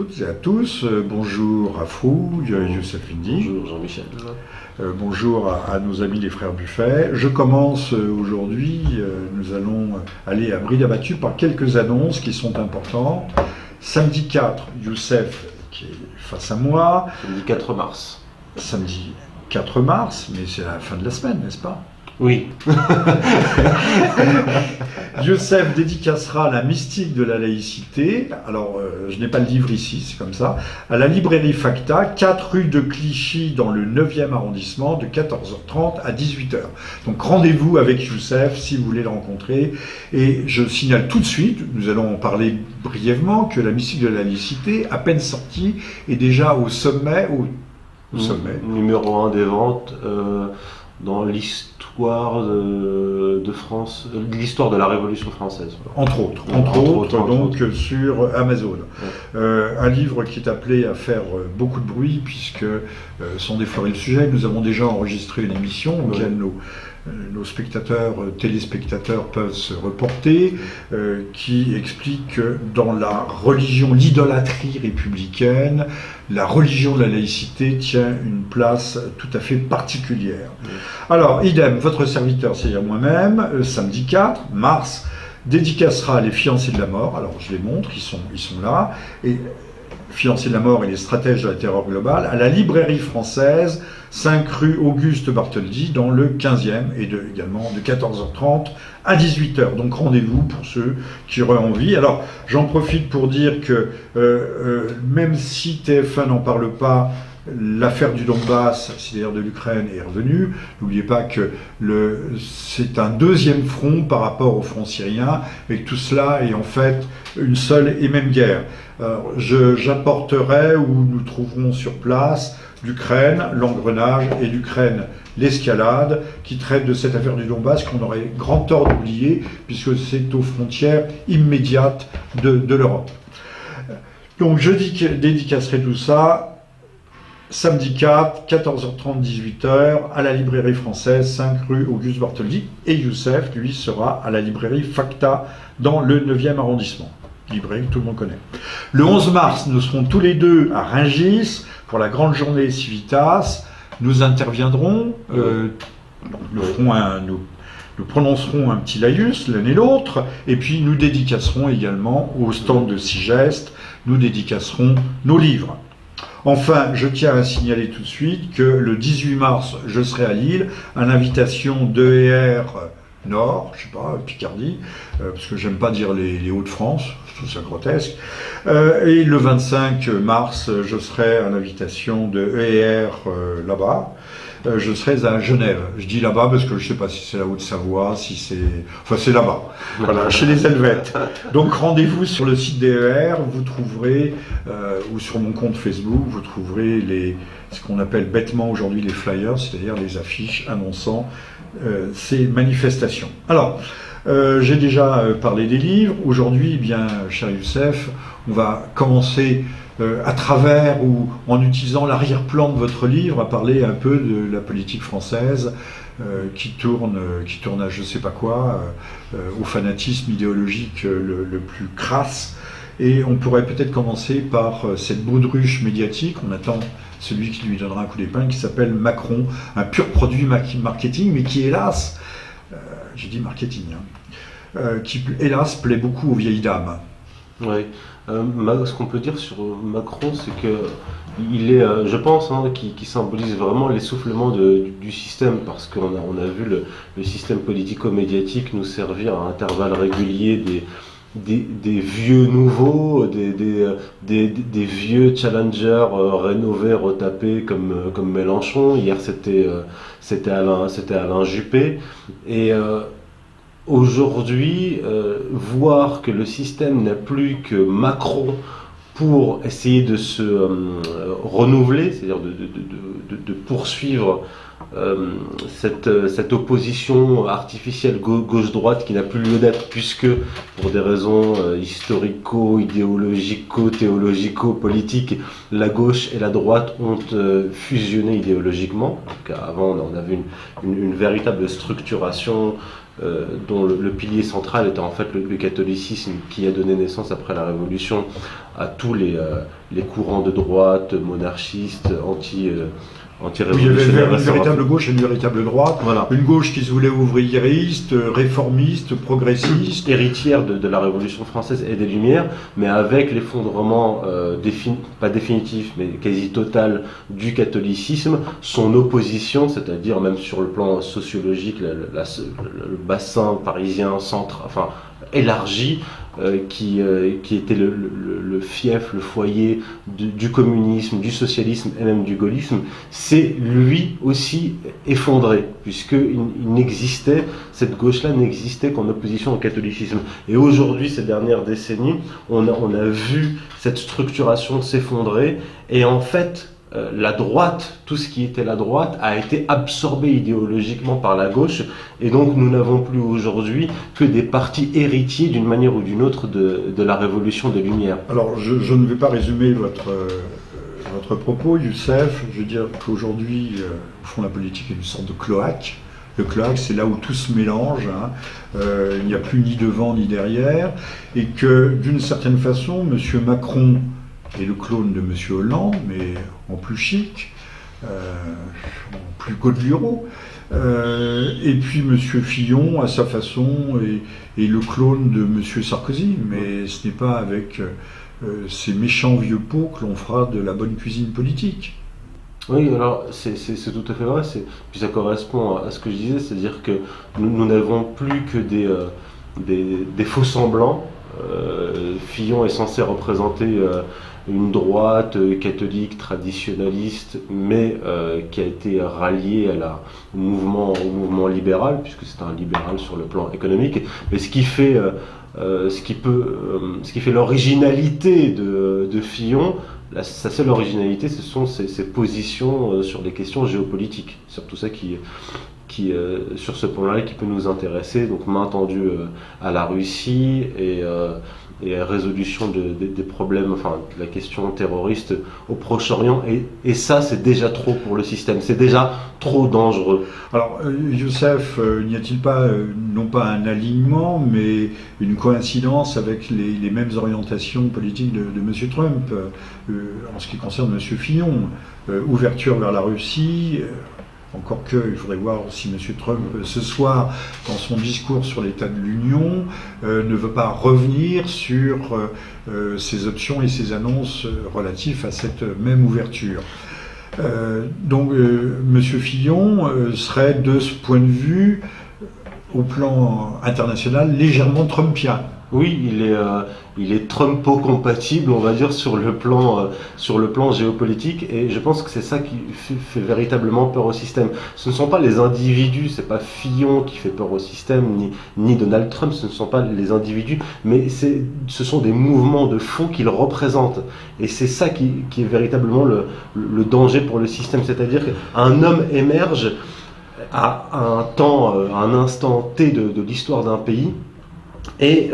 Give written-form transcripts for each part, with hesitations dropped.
toutes et à tous. Bonjour à Frou, Youssef Indy. Bonjour Jean-Michel. Bonjour à nos amis les frères Buffet. Je commence aujourd'hui, nous allons aller à bride abattue par quelques annonces qui sont importantes. Samedi 4, Youssef qui est face à moi. Samedi 4 mars. Samedi 4 mars, mais c'est la fin de la semaine, n'est-ce pas ? Oui. Youssef dédicacera La mystique de la laïcité. Alors, je n'ai pas le livre ici, c'est comme ça. À la librairie Facta, 4 rue de Clichy, dans le 9e arrondissement, de 14h30 à 18h. Donc, rendez-vous avec Youssef si vous voulez le rencontrer. Et je signale tout de suite, nous allons en parler brièvement, que La mystique de la laïcité, à peine sortie, est déjà au sommet. Au sommet. Numéro 1 des ventes. Dans l'histoire de France, l'histoire de la Révolution française. Entre autres, donc sur Amazon. Ouais. Un livre qui est appelé à faire beaucoup de bruit, puisque, sans déflorer le sujet, nous avons déjà enregistré une émission auquel nos spectateurs, téléspectateurs peuvent se reporter, qui explique que dans la religion, l'idolâtrie républicaine, la religion de la laïcité tient une place tout à fait particulière. Alors, idem, votre serviteur, c'est-à-dire moi-même, samedi 4 mars, dédicacera Les fiancés de la mort. Alors, je les montre, ils sont là. Et Fiancés de la mort et les stratèges de la terreur globale, à la librairie française, 5 rue Auguste Bartholdi, dans le 15e, et également de 14h30 à 18h. Donc rendez-vous pour ceux qui auraient envie. Alors, j'en profite pour dire que même si TF1 n'en parle pas, l'affaire du Donbass, c'est-à-dire de l'Ukraine, est revenue. N'oubliez pas que c'est un deuxième front par rapport au front syrien, et que tout cela est en fait une seule et même guerre. J'apporterai, ou nous trouverons sur place, l'Ukraine, l'engrenage, et l'Ukraine, l'escalade, qui traite de cette affaire du Donbass qu'on aurait grand tort d'oublier, puisque c'est aux frontières immédiates de l'Europe. Donc je dédicacerai tout ça samedi 4, 14h30, 18h, à la librairie française, 5 rue Auguste Bartholdi, et Youssef, lui, sera à la librairie Facta, dans le 9e arrondissement. Librairie que tout le monde connaît. Le 11 mars, nous serons tous les deux à Rungis pour la grande journée Civitas. Nous interviendrons, nous prononcerons un petit laïus l'un et l'autre, et puis nous dédicacerons également au stand de Sigest, nous dédicacerons nos livres. Enfin, je tiens à signaler tout de suite que le 18 mars, je serai à Lille, à l'invitation d'ER Nord, je sais pas, Picardie, parce que j'aime pas dire les Hauts-de-France, je trouve ça grotesque. Et le 25 mars, je serai à l'invitation de ER là-bas. Je serai à Genève. Je dis là-bas parce que je sais pas si c'est la Haute-Savoie, si c'est... Enfin, c'est là-bas, voilà, chez les Helvètes. Donc, rendez-vous sur le site des ER, vous trouverez, ou sur mon compte Facebook, vous trouverez ce qu'on appelle bêtement aujourd'hui les flyers, c'est-à-dire les affiches annonçant ces manifestations. Alors, j'ai déjà parlé des livres. Aujourd'hui, eh bien, cher Youssef, on va commencer à travers ou en utilisant l'arrière-plan de votre livre à parler un peu de la politique française qui tourne à je sais pas quoi, au fanatisme idéologique le plus crasse. Et on pourrait peut-être commencer par cette baudruche médiatique. On attend celui qui lui donnera un coup d'épingle, qui s'appelle Macron, un pur produit marketing, mais qui hélas, j'ai dit marketing, qui hélas plaît beaucoup aux vieilles dames. Oui. Ce qu'on peut dire sur Macron, c'est que il est, je pense, qui symbolise vraiment l'essoufflement du système, parce qu'on a vu le système politico-médiatique nous servir à intervalles réguliers des vieux nouveaux, des vieux challengers rénovés, retapés comme Mélenchon. Hier c'était Alain Juppé. Et aujourd'hui, voir que le système n'a plus que Macron pour essayer de se renouveler, c'est-à-dire de poursuivre cette opposition artificielle gauche-droite qui n'a plus lieu d'être, puisque pour des raisons historico-idéologico-théologico-politiques, la gauche et la droite ont fusionné idéologiquement. Donc, avant, on avait une véritable structuration dont le pilier central était en fait le catholicisme, qui a donné naissance après la Révolution à tous les courants de droite, monarchistes, Oui, il y avait anti-révolutionnaires. une véritable gauche et une véritable droite. Voilà. Une gauche qui se voulait ouvriériste, réformiste, progressiste. Héritière de la Révolution française et des Lumières, mais avec l'effondrement pas définitif, mais quasi total du catholicisme, son opposition, c'est-à-dire même sur le plan sociologique, le bassin parisien élargi, qui était le fief, le foyer du communisme, du socialisme et même du gaullisme, c'est lui aussi effondré, puisqu'il n'existait, cette gauche-là n'existait qu'en opposition au catholicisme. Et aujourd'hui, ces dernières décennies, on a vu cette structuration s'effondrer, et en fait, la droite, tout ce qui était la droite, a été absorbé idéologiquement par la gauche, et donc nous n'avons plus aujourd'hui que des partis héritiers d'une manière ou d'une autre de la révolution des Lumières. Alors, je ne vais pas résumer votre propos, Youssef. Je veux dire qu'aujourd'hui, au fond, la politique est une sorte de cloaque. Le cloaque, c'est là où tout se mélange, hein. Il n'y a plus ni devant ni derrière, et que d'une certaine façon, M. Macron est le clone de M. Hollande, mais en plus chic, en plus Godeliero. Et puis M. Fillon, à sa façon, est le clone de M. Sarkozy, mais ce n'est pas avec ces méchants vieux pots que l'on fera de la bonne cuisine politique. Oui, alors c'est tout à fait vrai, puis ça correspond à ce que je disais, c'est-à-dire que nous n'avons plus que des faux semblants. Fillon est censé représenter une droite catholique traditionnaliste, mais qui a été ralliée au mouvement libéral, puisque c'est un libéral sur le plan économique. Mais ce qui fait l'originalité de Fillon, sa seule originalité, ce sont ses positions sur des questions géopolitiques. Surtout ça qui sur ce point-là, qui peut nous intéresser. Donc main tendue à la Russie et résolution des problèmes, enfin de la question terroriste au Proche-Orient. Et ça, c'est déjà trop pour le système. C'est déjà trop dangereux. Alors, Youssef, n'y a-t-il pas, non pas un alignement, mais une coïncidence avec les mêmes orientations politiques de M. Trump en ce qui concerne M. Fillon? Ouverture vers la Russie. Encore que, il faudrait voir si M. Trump, ce soir, dans son discours sur l'état de l'Union, ne veut pas revenir sur ses options et ses annonces relatives à cette même ouverture. Donc, M. Fillon serait, de ce point de vue, au plan international, légèrement trumpien. Oui, il est Trumpo-compatible, on va dire, sur le plan géopolitique, et je pense que c'est ça qui fait véritablement peur au système. Ce ne sont pas les individus, c'est pas Fillon qui fait peur au système, ni Donald Trump, ce ne sont pas les individus, mais ce sont des mouvements de fond qu'il représente. Et c'est ça qui est véritablement le danger pour le système, c'est-à-dire qu'un homme émerge à un instant T de l'histoire d'un pays, et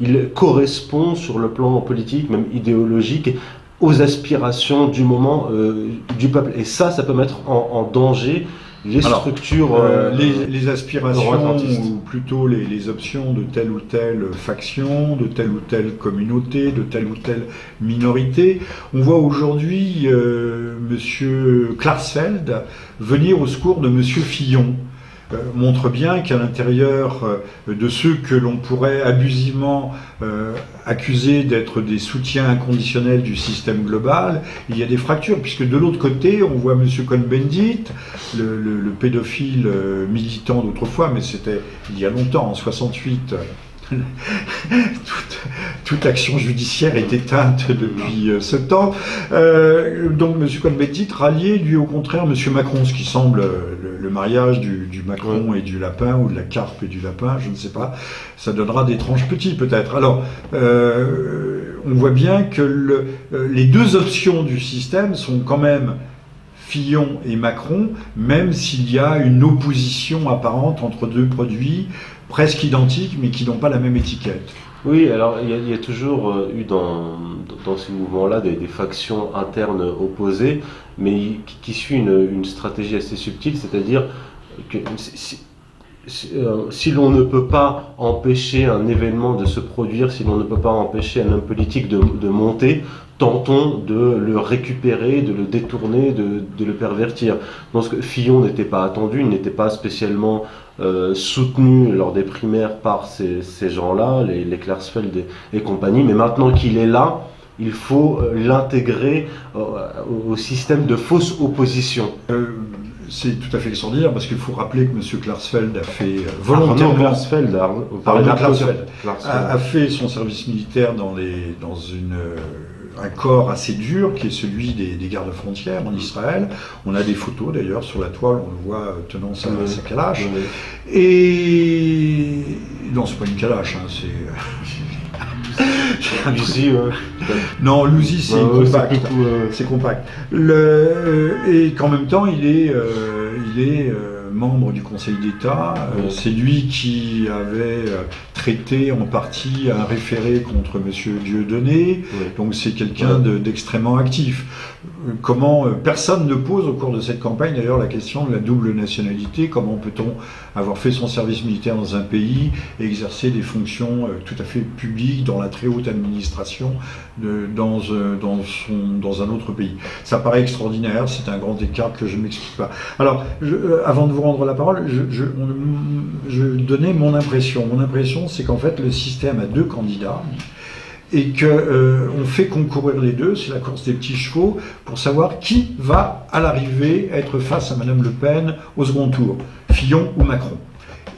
il correspond sur le plan politique, même idéologique, aux aspirations du moment du peuple. Et ça peut mettre en danger les structures... les aspirations, ou plutôt les options de telle ou telle faction, de telle ou telle communauté, de telle ou telle minorité. On voit aujourd'hui M. Klarsfeld venir au secours de M. Fillon. Montre bien qu'à l'intérieur de ceux que l'on pourrait abusivement accuser d'être des soutiens inconditionnels du système global, il y a des fractures, puisque de l'autre côté, on voit M. Cohn-Bendit, le pédophile militant d'autrefois, mais c'était il y a longtemps, en 68. Toute action judiciaire est éteinte depuis ce temps. Donc M. Cohn-Bendit ralliait, lui au contraire, M. Macron, ce qui semble le mariage du Macron et du lapin, ou de la carpe et du lapin, je ne sais pas. Ça donnera d'étranges petits peut-être. Alors, on voit bien que les deux options du système sont quand même Fillon et Macron, même s'il y a une opposition apparente entre deux produits presque identiques, mais qui n'ont pas la même étiquette. Oui, alors il y a toujours eu dans ces mouvements-là des factions internes opposées, mais qui suit une stratégie assez subtile, c'est-à-dire que si l'on ne peut pas empêcher un événement de se produire, si l'on ne peut pas empêcher un homme politique de monter, tentons de le récupérer, de le détourner, de le pervertir. Donc Fillon n'était pas attendu, il n'était pas spécialement soutenu lors des primaires par ces gens-là, les Klarsfeld et compagnie, mais maintenant qu'il est là, il faut l'intégrer au système de fausse opposition. C'est tout à fait extraordinaire parce qu'il faut rappeler que M. Klarsfeld a fait volontairement. Klarsfeld, a fait son service militaire dans un corps assez dur qui est celui des gardes-frontières en Israël. On a des photos d'ailleurs sur la toile, on le voit tenant sa calache. Et non, c'est pas une calache, hein, L'Uzi, non, l'Uzi c'est compact. C'est compact. Et qu'en même temps, il est membre du Conseil d'État. C'est lui qui avait traité en partie un référé contre M. Dieudonné. Donc c'est quelqu'un d'extrêmement actif. Personne ne pose au cours de cette campagne d'ailleurs la question de la double nationalité. Comment peut-on avoir fait son service militaire dans un pays et exercer des fonctions tout à fait publiques dans la très haute administration dans un autre pays? Ça paraît extraordinaire, c'est un grand écart que je ne m'explique pas. Alors, avant de vous rendre la parole, je donnais mon impression. Mon impression, c'est qu'en fait, le système a deux candidats et qu'on fait concourir les deux, c'est la course des petits chevaux, pour savoir qui va, à l'arrivée, être face à Madame Le Pen au second tour, Fillon ou Macron.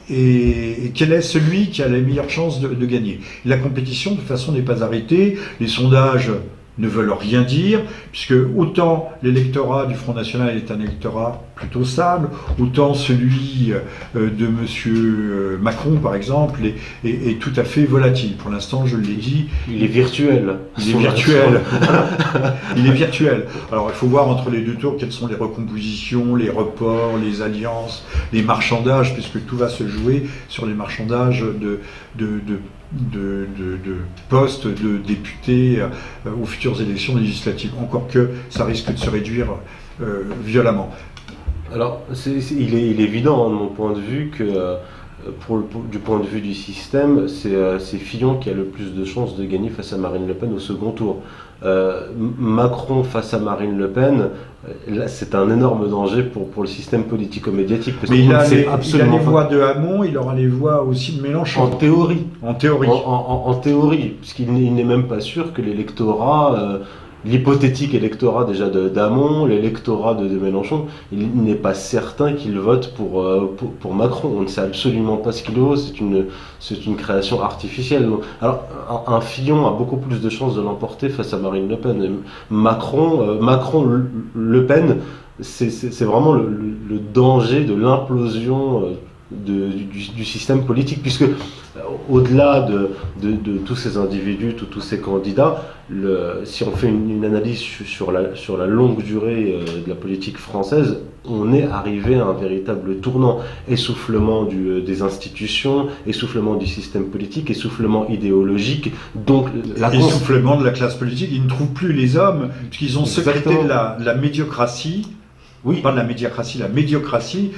Et quel est celui qui a les meilleures chances de gagner? La compétition, de toute façon, n'est pas arrêtée. Les sondages ne veulent rien dire, puisque autant l'électorat du Front National est un électorat plutôt stable, autant celui de M. Macron, par exemple, est tout à fait volatile. Pour l'instant, je l'ai dit. Il est virtuel. Il est virtuel. Il est virtuel. Alors, il faut voir entre les deux tours quelles sont les recompositions, les reports, les alliances, les marchandages, puisque tout va se jouer sur les marchandages de postes de députés aux futures élections législatives. Encore que ça risque de se réduire violemment. Alors, il est évident, de mon point de vue, que du point de vue du système, c'est Fillon qui a le plus de chances de gagner face à Marine Le Pen au second tour. Macron face à Marine Le Pen, là, c'est un énorme danger pour le système politico-médiatique. Mais il a les voix de Hamon, il aura les voix aussi de Mélenchon. En théorie. En théorie. En théorie, puisqu'il n'est même pas sûr que l'électorat, l'hypothétique électorat déjà d'Hamon, l'électorat de Mélenchon, il n'est pas certain qu'il vote pour Macron. On ne sait absolument pas ce qu'il vaut, c'est une création artificielle. Alors, un Fillon a beaucoup plus de chances de l'emporter face à Marine Le Pen. Macron-Le Pen, c'est vraiment le danger de l'implosion du système politique, puisque au-delà de tous ces individus, tous ces candidats, si on fait une analyse sur la longue durée de la politique française, on est arrivé à un véritable tournant. Essoufflement des institutions, essoufflement du système politique, essoufflement idéologique, donc essoufflement de la classe politique. Ils ne trouvent plus les hommes, puisqu'ils ont sécrété la médiocratie. Oui. Pas de la médiocratie, la médiocratie.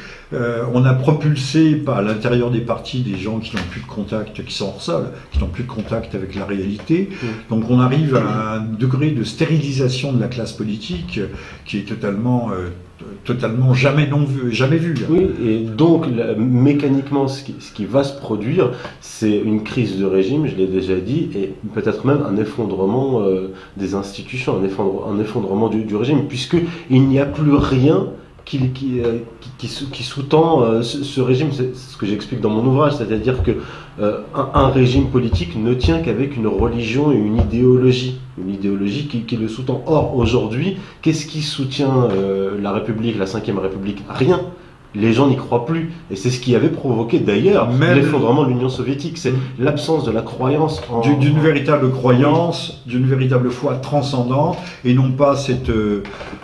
On a propulsé à l'intérieur des partis des gens qui n'ont plus de contact, qui sont hors sol, qui n'ont plus de contact avec la réalité. Donc on arrive à un degré de stérilisation de la classe politique qui est totalement jamais vu. Oui, et donc mécaniquement, ce qui va se produire, c'est une crise de régime, je l'ai déjà dit, et peut-être même un effondrement des institutions, un effondrement du régime, puisqu'il n'y a plus rien qui sous-tend ce régime. C'est ce que j'explique dans mon ouvrage, c'est-à-dire que un régime politique ne tient qu'avec une religion et une idéologie qui le sous-tend. Or, aujourd'hui, qu'est-ce qui soutient la République, la Ve République? Rien. Les gens n'y croient plus. Et c'est ce qui avait provoqué d'ailleurs l'effondrement de l'Union soviétique. C'est l'absence de la croyance d'une véritable croyance, d'une véritable foi transcendante, et non pas cette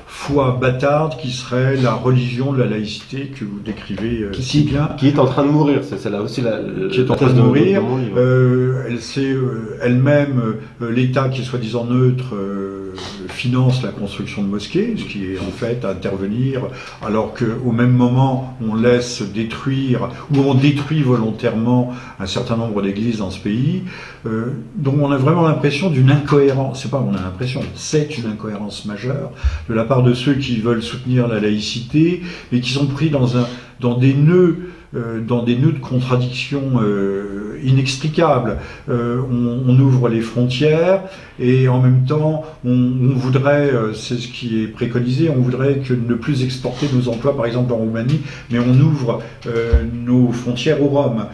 foi bâtarde qui serait la religion de la laïcité que vous décrivez si bien. Qui est en train de mourir. C'est là aussi qui est en train de mourir. Elle sait elle-même l'État qui est soi-disant neutre finance la construction de mosquées, ce qui est en fait intervenir, alors qu'au même moment on laisse détruire, ou on détruit volontairement un certain nombre d'églises dans ce pays. Donc on a vraiment l'impression d'une incohérence, c'est pas on a l'impression, c'est une incohérence majeure de la part de ceux qui veulent soutenir la laïcité, mais qui sont pris dans des nœuds de contradictions inextricables. On ouvre les frontières et en même temps on voudrait, c'est ce qui est préconisé, on voudrait que ne plus exporter nos emplois par exemple en Roumanie, mais on ouvre nos frontières aux Roms.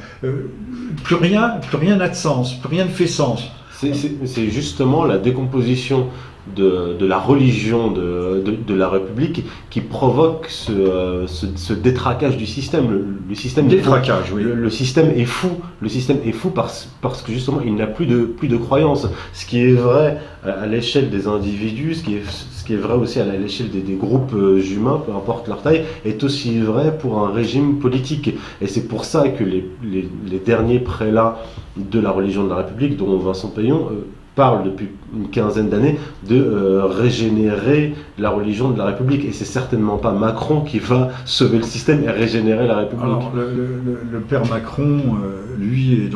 Plus rien n'a de sens, plus rien ne fait sens. C'est justement la décomposition de la religion de la République qui provoque ce détraquage du système. Le système Détraquage, oui. Le système est fou. Le système est fou parce que justement il n'a plus de croyances. Ce qui est vrai à l'échelle des individus, ce qui est vrai aussi à l'échelle des groupes humains, peu importe leur taille, est aussi vrai pour un régime politique. Et c'est pour ça que les derniers prélats de la religion de la République, dont Vincent Payon, parle depuis une quinzaine d'années de régénérer la religion de la République. Et c'est certainement pas Macron qui va sauver le système et régénérer la République. Alors, le père Macron, lui, est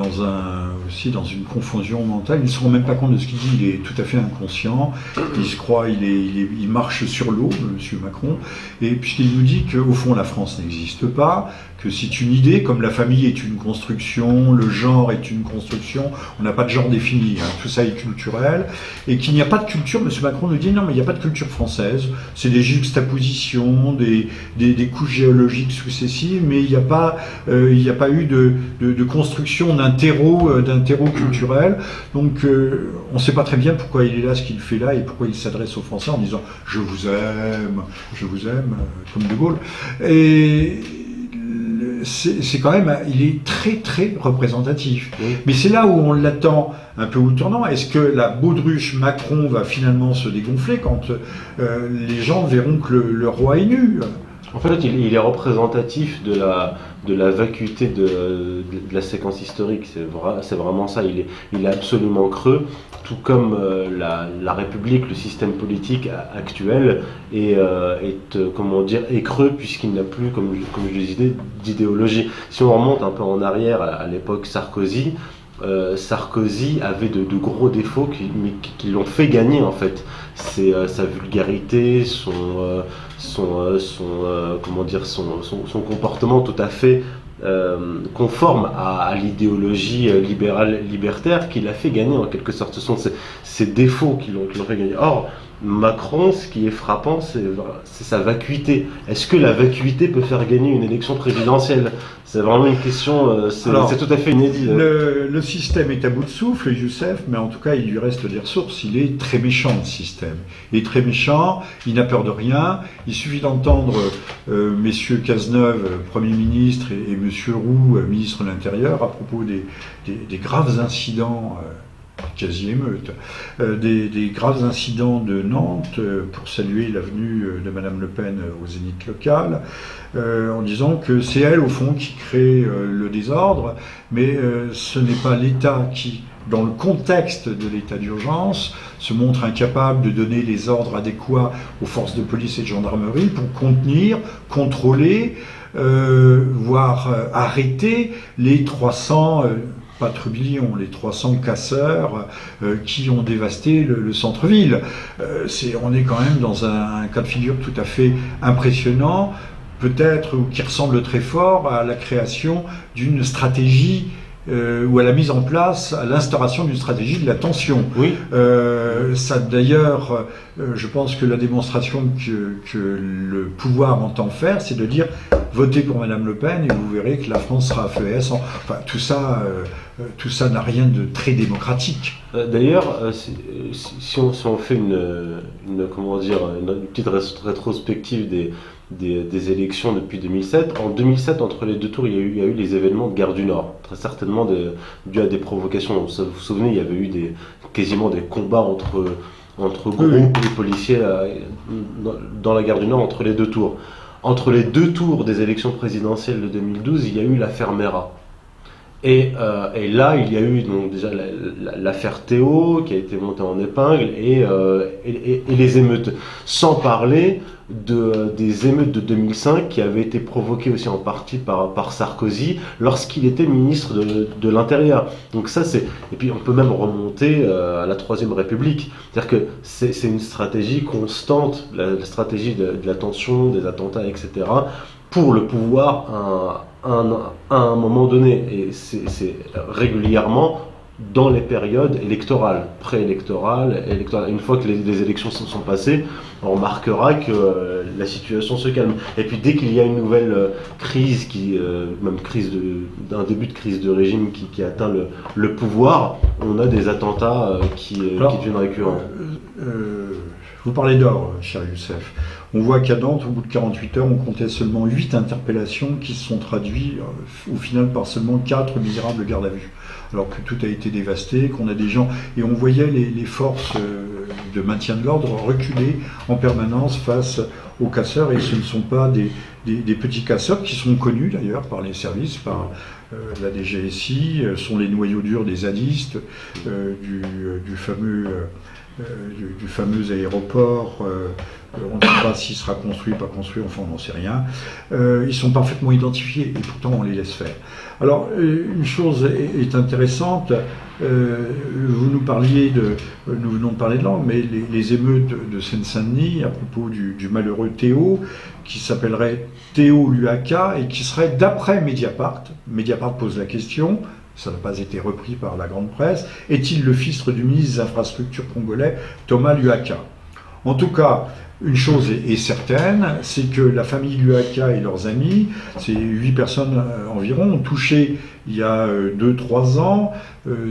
aussi dans une confusion mentale. Il ne se rend même pas compte de ce qu'il dit. Il est tout à fait inconscient. Il se croit, il marche sur l'eau, monsieur Macron. Et puisqu'il nous dit qu'au fond, la France n'existe pas, que c'est une idée, comme la famille est une construction, le genre est une construction, on n'a pas de genre défini, hein, tout ça est culturel, et qu'il n'y a pas de culture. M. Macron nous dit non, mais il n'y a pas de culture française, c'est des juxtapositions, des couches géologiques successives, mais il n'y a pas eu de construction d'un terreau culturel. Donc on ne sait pas très bien pourquoi il est là, ce qu'il fait là, et pourquoi il s'adresse aux Français en disant je vous aime, comme De Gaulle. Et c'est quand même, il est très très représentatif. Oui. Mais c'est là où on l'attend un peu au tournant. Est-ce que la baudruche Macron va finalement se dégonfler quand les gens verront que le roi est nu? En fait, il est représentatif de la vacuité de la séquence historique. C'est vraiment ça. Il est absolument creux, tout comme la République, le système politique actuel est creux puisqu'il n'a plus, comme je le disais, d'idéologie. Si on remonte un peu en arrière à l'époque Sarkozy avait de gros défauts qui l'ont fait gagner en fait. C'est sa vulgarité, son comportement tout à fait conforme à l'idéologie libérale libertaire qui l'a fait gagner en quelque sorte. Ce sont ces défauts qui l'ont fait gagner. Or, Macron, ce qui est frappant, c'est sa vacuité. Est-ce que la vacuité peut faire gagner une élection présidentielle? C'est vraiment une question, c'est tout à fait inédit. Le système est à bout de souffle, Youssef, mais en tout cas, il lui reste des ressources. Il est très méchant, le système. Il est très méchant, il n'a peur de rien. Il suffit d'entendre messieurs Cazeneuve, Premier ministre, et monsieur Roux, ministre de l'Intérieur, à propos des graves incidents quasi-émeute, des graves incidents de Nantes pour saluer la venue de Madame Le Pen au Zénith local, en disant que c'est elle, au fond, qui crée le désordre, mais ce n'est pas l'État qui, dans le contexte de l'état d'urgence, se montre incapable de donner les ordres adéquats aux forces de police et de gendarmerie pour contenir, contrôler, voire arrêter les 300... pas trublions, les 300 casseurs qui ont dévasté le centre-ville. On est quand même dans un cas de figure tout à fait impressionnant, peut-être, ou qui ressemble très fort à la création d'une stratégie ou à la mise en place, à l'instauration d'une stratégie de la tension. Oui. Ça d'ailleurs, je pense que la démonstration que le pouvoir entend faire, c'est de dire votez pour Madame Le Pen et vous verrez que la France sera à feu et à sang. Enfin, tout ça n'a rien de très démocratique. D'ailleurs, si on fait une petite rétrospective des élections depuis 2007. En 2007, entre les deux tours, il y a eu les événements de Gare du Nord, très certainement dû à des provocations. Vous vous souvenez, il y avait eu quasiment des combats entre groupes de policiers dans la Gare du Nord entre les deux tours. Entre les deux tours des élections présidentielles de 2012, il y a eu l'affaire Mera. Et là, il y a eu donc déjà l'affaire Théo qui a été montée en épingle et les émeutes. Sans parler des émeutes de 2005 qui avaient été provoquées aussi en partie par Sarkozy lorsqu'il était ministre de l'Intérieur. Donc ça, et puis on peut même remonter à la Troisième République. C'est-à-dire que c'est une stratégie constante, la stratégie de la tension, des attentats, etc., pour le pouvoir à un moment donné. Et c'est régulièrement dans les périodes électorales, préélectorales, électorales. Une fois que les élections se sont passées, on remarquera que la situation se calme. Et puis dès qu'il y a une nouvelle crise, même d'un début de crise de régime qui atteint le pouvoir, on a des attentats qui deviennent récurrents. Vous parlez d'or, cher Youssef. On voit qu'à Nantes, au bout de 48 heures, on comptait seulement 8 interpellations qui se sont traduites au final par seulement 4 misérables gardes à vue. Alors que tout a été dévasté, qu'on a des gens... Et on voyait les forces de maintien de l'ordre reculer en permanence face aux casseurs. Et ce ne sont pas des petits casseurs qui sont connus d'ailleurs par les services, par la DGSI, sont les noyaux durs des zadistes, du fameux aéroport. On ne sait pas s'il sera construit, pas construit, enfin on n'en sait rien. Ils sont parfaitement identifiés et pourtant on les laisse faire. Alors une chose est intéressante, vous nous parliez nous venons de parler de langue, mais les émeutes de Seine-Saint-Denis à propos du malheureux Théo, qui s'appellerait Théo Luaka et qui serait d'après Mediapart. Mediapart pose la question. Ça n'a pas été repris par la grande presse. Est-il le fils du ministre des Infrastructures congolais, Thomas Luaka? En tout cas, une chose est certaine, c'est que la famille Luaka et leurs amis, ces 8 personnes environ, ont touché il y a 2-3 ans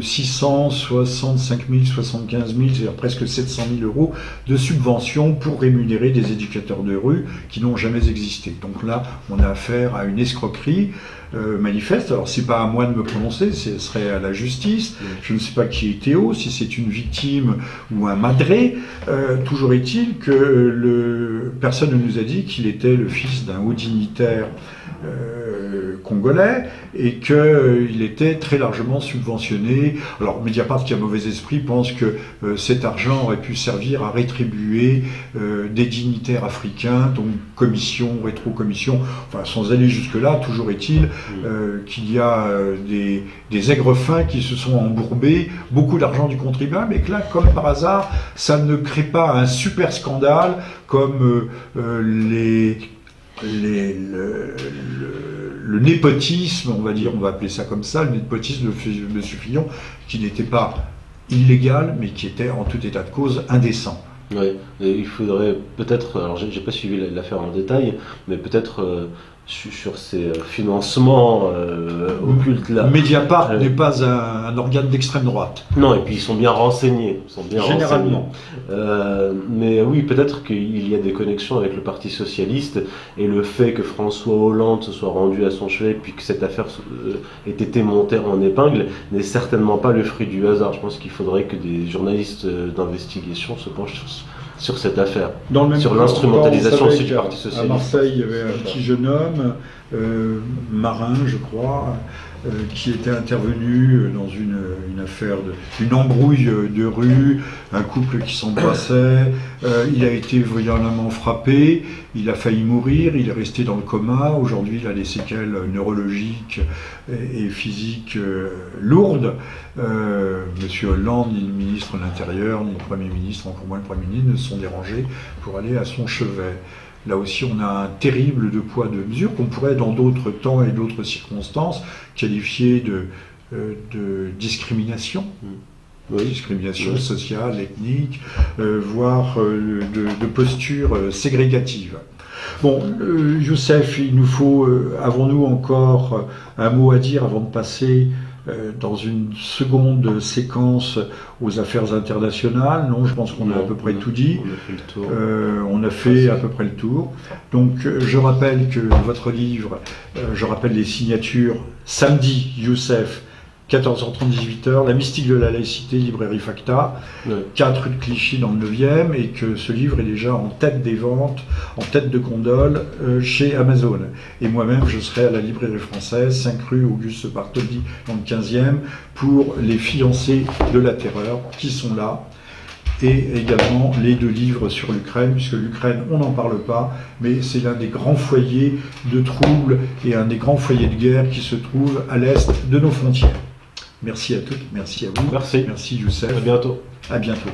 665 000, 75 000, c'est-à-dire presque 700 000 euros de subventions pour rémunérer des éducateurs de rue qui n'ont jamais existé. Donc là, on a affaire à une escroquerie manifeste. Alors c'est pas à moi de me prononcer, ce serait à la justice. Je ne sais pas qui est Théo, si c'est une victime ou un madré. Toujours est-il que personne ne nous a dit qu'il était le fils d'un haut dignitaire congolais et qu'il était très largement subventionné. Alors Mediapart, qui a mauvais esprit, pense que cet argent aurait pu servir à rétribuer des dignitaires africains, donc commission, rétro-commission, enfin sans aller jusque-là, toujours est-il qu'il y a des aigres-fins qui se sont embourbés, beaucoup d'argent du contribuable, et que là, comme par hasard, ça ne crée pas un super scandale comme le népotisme, on va appeler ça comme ça, le népotisme de M. Fillon, qui n'était pas illégal, mais qui était en tout état de cause indécent. Oui, il faudrait peut-être, alors j'ai pas suivi l'affaire en détail, mais peut-être sur ces financements occultes là. Mediapart n'est pas un organe d'extrême droite. Non, et puis ils sont bien renseignés. Généralement. Mais oui, peut-être qu'il y a des connexions avec le Parti Socialiste, et le fait que François Hollande se soit rendu à son chevet, puis que cette affaire ait été montée en épingle, n'est certainement pas le fruit du hasard. Je pense qu'il faudrait que des journalistes d'investigation se penchent sur cette affaire, sur l'instrumentalisation aussi du Parti Socialiste. À Marseille, il y avait un petit jeune homme, marin je crois, qui était intervenu dans une affaire, une embrouille de rue, un couple qui s'embrassait, il a été violemment frappé, il a failli mourir, il est resté dans le coma, aujourd'hui il a des séquelles neurologiques et physiques lourdes. Monsieur Hollande, ni le ministre de l'Intérieur, ni le Premier ministre, encore moins le Premier ministre, ne se sont dérangés pour aller à son chevet. Là aussi, on a un terrible de poids de mesure qu'on pourrait, dans d'autres temps et d'autres circonstances, qualifier de discrimination. Oui, discrimination sociale, ethnique, voire de posture ségrégative. Bon, Youssef, il nous faut, avons-nous encore un mot à dire avant de passer dans une seconde séquence aux affaires internationales? Non, je pense qu'on a à peu près tout dit. On a fait à peu près le tour. Donc, je rappelle que votre livre, je rappelle les signatures: Samedi, Youssef, 14h30, 18h, La mystique de la laïcité, librairie Facta, 4 rue de Clichy dans le 9e, et que ce livre est déjà en tête des ventes, en tête de gondole chez Amazon. Et moi-même, je serai à la librairie française, 5 rue Auguste Bartholdi dans le 15e, pour les fiancés de la terreur qui sont là. Et également les 2 livres sur l'Ukraine, puisque l'Ukraine, on n'en parle pas, mais c'est l'un des grands foyers de troubles et un des grands foyers de guerre qui se trouve à l'est de nos frontières. Merci à toutes, merci à vous. Merci. Merci Youssef. À bientôt. À bientôt.